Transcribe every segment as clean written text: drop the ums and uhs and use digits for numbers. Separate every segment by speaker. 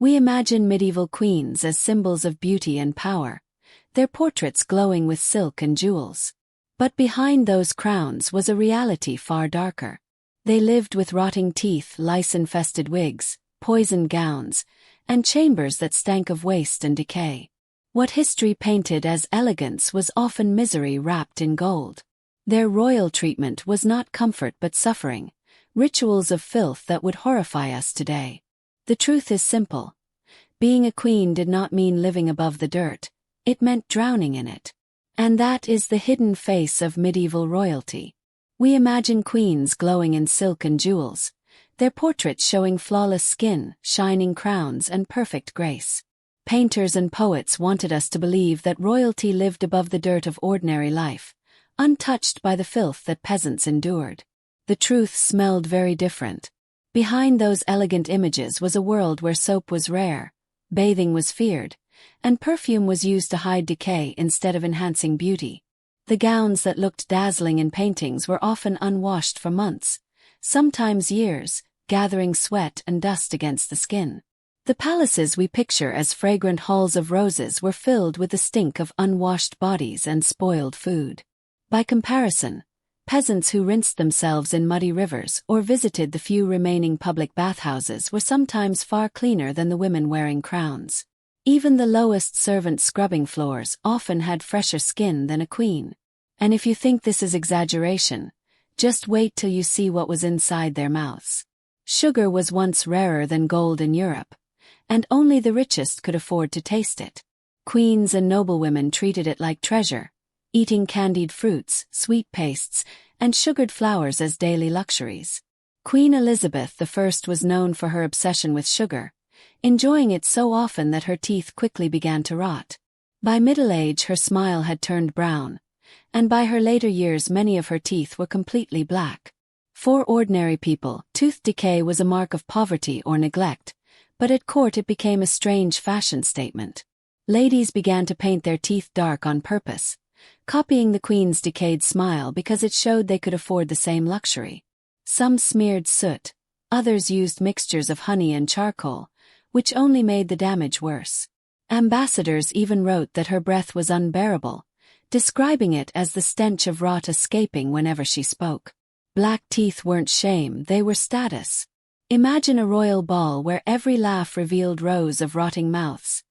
Speaker 1: We imagine medieval queens as symbols of beauty and power, their portraits glowing with silk and jewels. But behind those crowns was a reality far darker. They lived with rotting teeth, lice-infested wigs, poisoned gowns, and chambers that stank of waste and decay. What history painted as elegance was often misery wrapped in gold. Their royal treatment was not comfort but suffering, rituals of filth that would horrify us today. The truth is simple. Being a queen did not mean living above the dirt, it meant drowning in it. And that is the hidden face of medieval royalty. We imagine queens glowing in silk and jewels, their portraits showing flawless skin, shining crowns, and perfect grace. Painters and poets wanted us to believe that royalty lived above the dirt of ordinary life, untouched by the filth that peasants endured. The truth smelled very different. Behind those elegant images was a world where soap was rare, bathing was feared, and perfume was used to hide decay instead of enhancing beauty. The gowns that looked dazzling in paintings were often unwashed for months, sometimes years, gathering sweat and dust against the skin. The palaces we picture as fragrant halls of roses were filled with the stink of unwashed bodies and spoiled food. By comparison, peasants who rinsed themselves in muddy rivers or visited the few remaining public bathhouses were sometimes far cleaner than the women wearing crowns. Even the lowest servant scrubbing floors often had fresher skin than a queen. And if you think this is exaggeration, just wait till you see what was inside their mouths. Sugar was once rarer than gold in Europe, and only the richest could afford to taste it. Queens and noblewomen treated it like treasure, eating candied fruits, sweet pastes, and sugared flowers as daily luxuries. Queen Elizabeth I was known for her obsession with sugar, enjoying it so often that her teeth quickly began to rot. By middle age her smile had turned brown, and by her later years many of her teeth were completely black. For ordinary people, tooth decay was a mark of poverty or neglect, but at court it became a strange fashion statement. Ladies began to paint their teeth dark on purpose, copying the queen's decayed smile because it showed they could afford the same luxury. Some smeared soot, others used mixtures of honey and charcoal, which only made the damage worse. Ambassadors even wrote that her breath was unbearable, describing it as the stench of rot escaping whenever she spoke. Black teeth weren't shame, they were status. Imagine a royal ball where every laugh revealed rows of rotting mouths,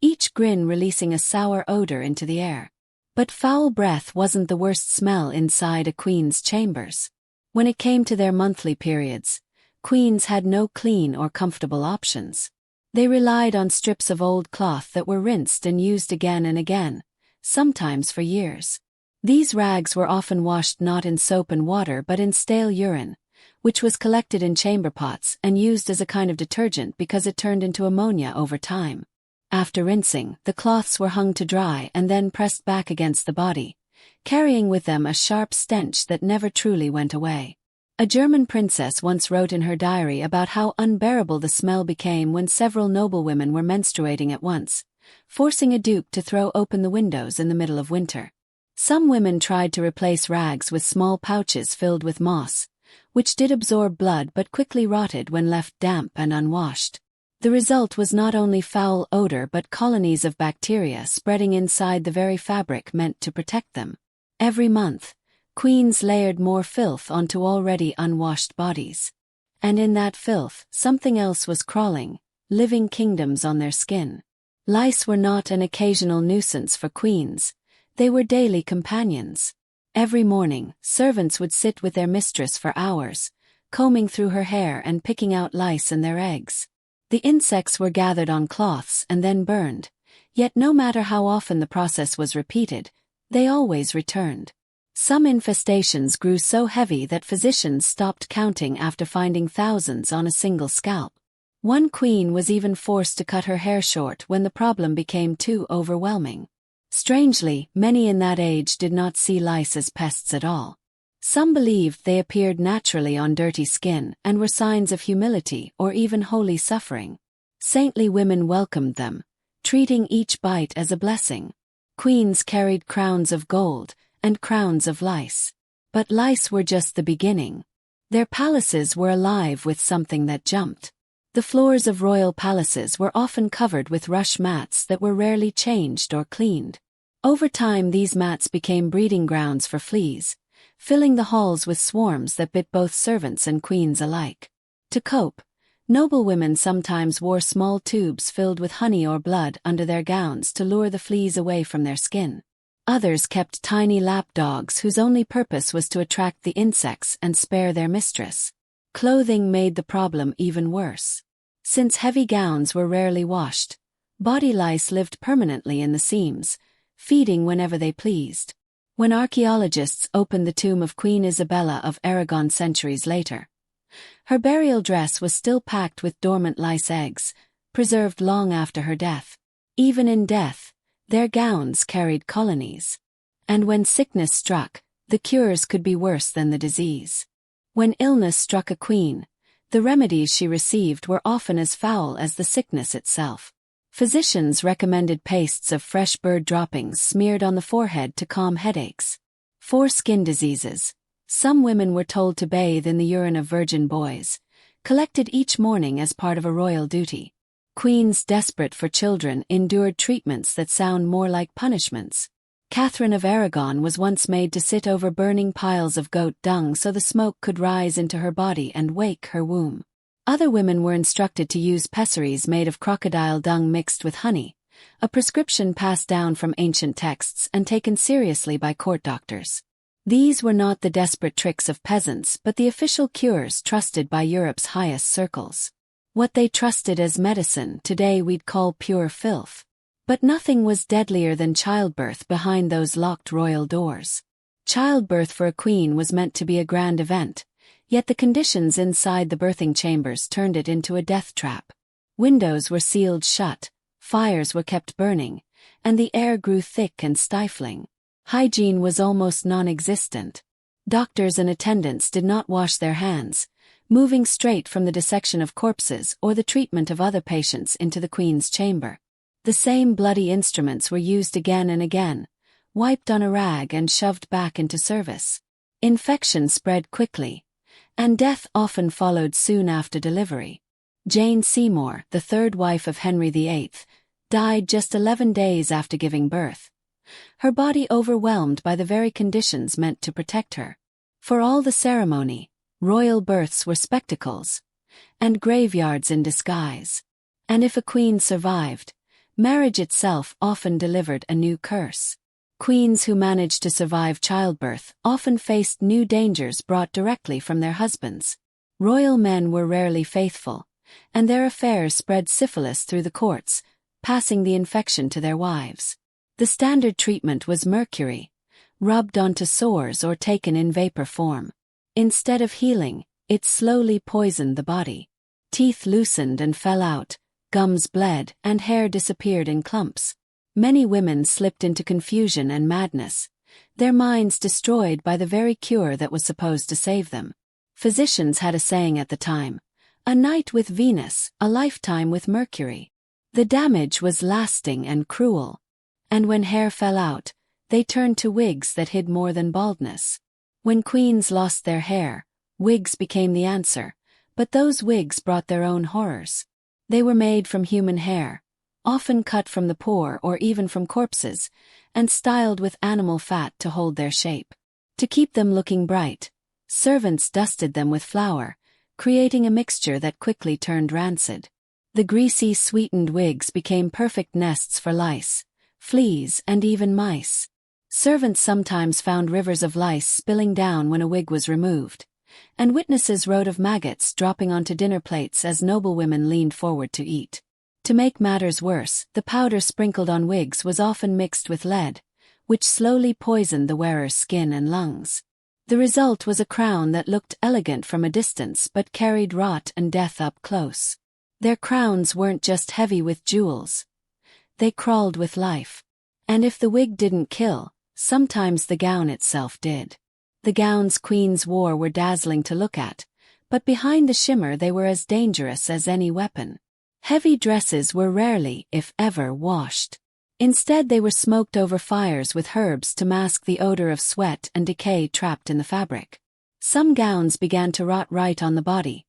Speaker 1: each grin releasing a sour odor into the air. But foul breath wasn't the worst smell inside a queen's chambers. When it came to their monthly periods, queens had no clean or comfortable options. They relied on strips of old cloth that were rinsed and used again and again, sometimes for years. These rags were often washed not in soap and water but in stale urine, which was collected in chamber pots and used as a kind of detergent because it turned into ammonia over time. After rinsing, the cloths were hung to dry and then pressed back against the body, carrying with them a sharp stench that never truly went away. A German princess once wrote in her diary about how unbearable the smell became when several noblewomen were menstruating at once, forcing a duke to throw open the windows in the middle of winter. Some women tried to replace rags with small pouches filled with moss, which did absorb blood but quickly rotted when left damp and unwashed. The result was not only foul odor but colonies of bacteria spreading inside the very fabric meant to protect them. Every month, queens layered more filth onto already unwashed bodies. And in that filth, something else was crawling, living kingdoms on their skin. Lice were not an occasional nuisance for queens, they were daily companions. Every morning, servants would sit with their mistress for hours, combing through her hair and picking out lice and their eggs. The insects were gathered on cloths and then burned, yet no matter how often the process was repeated, they always returned. Some infestations grew so heavy that physicians stopped counting after finding thousands on a single scalp. One queen was even forced to cut her hair short when the problem became too overwhelming. Strangely, many in that age did not see lice as pests at all. Some believed they appeared naturally on dirty skin and were signs of humility or even holy suffering. Saintly women welcomed them, treating each bite as a blessing. Queens carried crowns of gold and crowns of lice. But lice were just the beginning. Their palaces were alive with something that jumped. The floors of royal palaces were often covered with rush mats that were rarely changed or cleaned. Over time, these mats became breeding grounds for fleas, filling the halls with swarms that bit both servants and queens alike. To cope, noblewomen sometimes wore small tubes filled with honey or blood under their gowns to lure the fleas away from their skin. Others kept tiny lap dogs whose only purpose was to attract the insects and spare their mistress. Clothing made the problem even worse. Since heavy gowns were rarely washed, body lice lived permanently in the seams, feeding whenever they pleased. When archaeologists opened the tomb of Queen Isabella of Aragon centuries later, her burial dress was still packed with dormant lice eggs, preserved long after her death. Even in death, their gowns carried colonies. And when sickness struck, the cures could be worse than the disease. When illness struck a queen, the remedies she received were often as foul as the sickness itself. Physicians recommended pastes of fresh bird droppings smeared on the forehead to calm headaches. For skin diseases, some women were told to bathe in the urine of virgin boys, collected each morning as part of a royal duty. Queens desperate for children endured treatments that sound more like punishments. Catherine of Aragon was once made to sit over burning piles of goat dung so the smoke could rise into her body and wake her womb. Other women were instructed to use pessaries made of crocodile dung mixed with honey, a prescription passed down from ancient texts and taken seriously by court doctors. These were not the desperate tricks of peasants but the official cures trusted by Europe's highest circles. What they trusted as medicine today we'd call pure filth. But nothing was deadlier than childbirth behind those locked royal doors. Childbirth for a queen was meant to be a grand event, yet the conditions inside the birthing chambers turned it into a death trap. Windows were sealed shut, fires were kept burning, and the air grew thick and stifling. Hygiene was almost non-existent. Doctors and attendants did not wash their hands, moving straight from the dissection of corpses or the treatment of other patients into the queen's chamber. The same bloody instruments were used again and again, wiped on a rag and shoved back into service. Infection spread quickly, and death often followed soon after delivery. Jane Seymour, the third wife of Henry VIII, died just 11 days after giving birth, her body overwhelmed by the very conditions meant to protect her. For all the ceremony, royal births were spectacles, and graveyards in disguise. And if a queen survived, marriage itself often delivered a new curse. Queens who managed to survive childbirth often faced new dangers brought directly from their husbands. Royal men were rarely faithful, and their affairs spread syphilis through the courts, passing the infection to their wives. The standard treatment was mercury, rubbed onto sores or taken in vapor form. Instead of healing, it slowly poisoned the body. Teeth loosened and fell out, gums bled, and hair disappeared in clumps. Many women slipped into confusion and madness, their minds destroyed by the very cure that was supposed to save them. Physicians had a saying at the time: "A night with Venus, a lifetime with Mercury." The damage was lasting and cruel. And when hair fell out, they turned to wigs that hid more than baldness. When queens lost their hair, wigs became the answer, but those wigs brought their own horrors. They were made from human hair, often cut from the poor or even from corpses, and styled with animal fat to hold their shape. To keep them looking bright, servants dusted them with flour, creating a mixture that quickly turned rancid. The greasy, sweetened wigs became perfect nests for lice, fleas, and even mice. Servants sometimes found rivers of lice spilling down when a wig was removed, and witnesses wrote of maggots dropping onto dinner plates as noblewomen leaned forward to eat. To make matters worse, the powder sprinkled on wigs was often mixed with lead, which slowly poisoned the wearer's skin and lungs. The result was a crown that looked elegant from a distance but carried rot and death up close. Their crowns weren't just heavy with jewels. They crawled with life. And if the wig didn't kill, sometimes the gown itself did. The gowns queens wore were dazzling to look at, but behind the shimmer they were as dangerous as any weapon. Heavy dresses were rarely, if ever, washed. Instead they were smoked over fires with herbs to mask the odor of sweat and decay trapped in the fabric. Some gowns began to rot right on the body,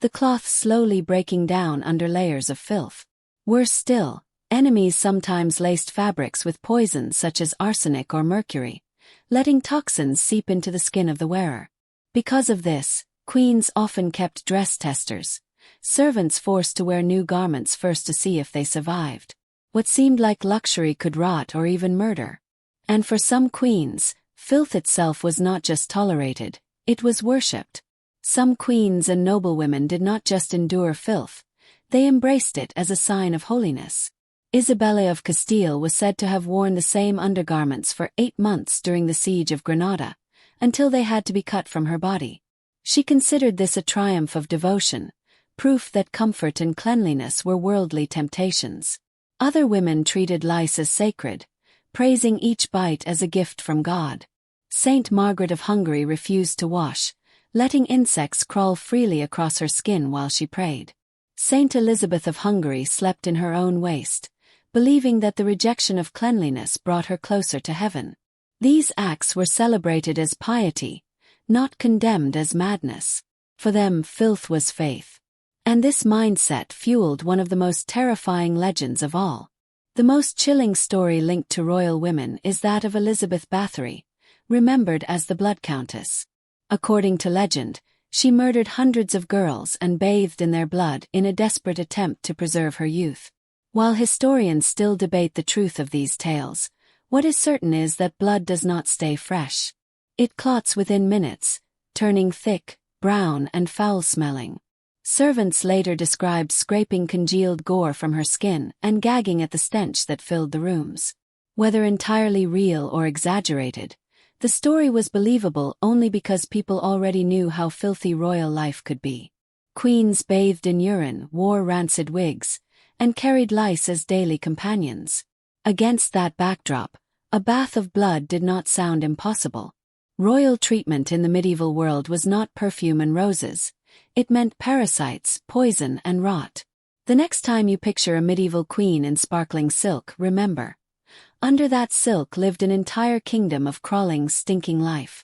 Speaker 1: the cloth slowly breaking down under layers of filth. Worse still, enemies sometimes laced fabrics with poisons such as arsenic or mercury, letting toxins seep into the skin of the wearer. Because of this, queens often kept dress testers, servants forced to wear new garments first to see if they survived. What seemed like luxury could rot or even murder. And for some queens, filth itself was not just tolerated, it was worshipped. Some queens and noblewomen did not just endure filth, they embraced it as a sign of holiness. Isabella of Castile was said to have worn the same undergarments for 8 months during the siege of Granada, until they had to be cut from her body. She considered this a triumph of devotion, proof that comfort and cleanliness were worldly temptations. Other women treated lice as sacred, praising each bite as a gift from God. Saint Margaret of Hungary refused to wash, letting insects crawl freely across her skin while she prayed. Saint Elizabeth of Hungary slept in her own waste, believing that the rejection of cleanliness brought her closer to heaven. These acts were celebrated as piety, not condemned as madness. For them, filth was faith. And this mindset fueled one of the most terrifying legends of all. The most chilling story linked to royal women is that of Elizabeth Bathory, remembered as the Blood Countess. According to legend, she murdered hundreds of girls and bathed in their blood in a desperate attempt to preserve her youth. While historians still debate the truth of these tales, what is certain is that blood does not stay fresh. It clots within minutes, turning thick, brown and foul-smelling. Servants later described scraping congealed gore from her skin and gagging at the stench that filled the rooms. Whether entirely real or exaggerated, the story was believable only because people already knew how filthy royal life could be. Queens bathed in urine, wore rancid wigs, and carried lice as daily companions. Against that backdrop, a bath of blood did not sound impossible. Royal treatment in the medieval world was not perfume and roses. It meant parasites, poison and rot. The next time you picture a medieval queen in sparkling silk, remember, under that silk lived an entire kingdom of crawling, stinking life.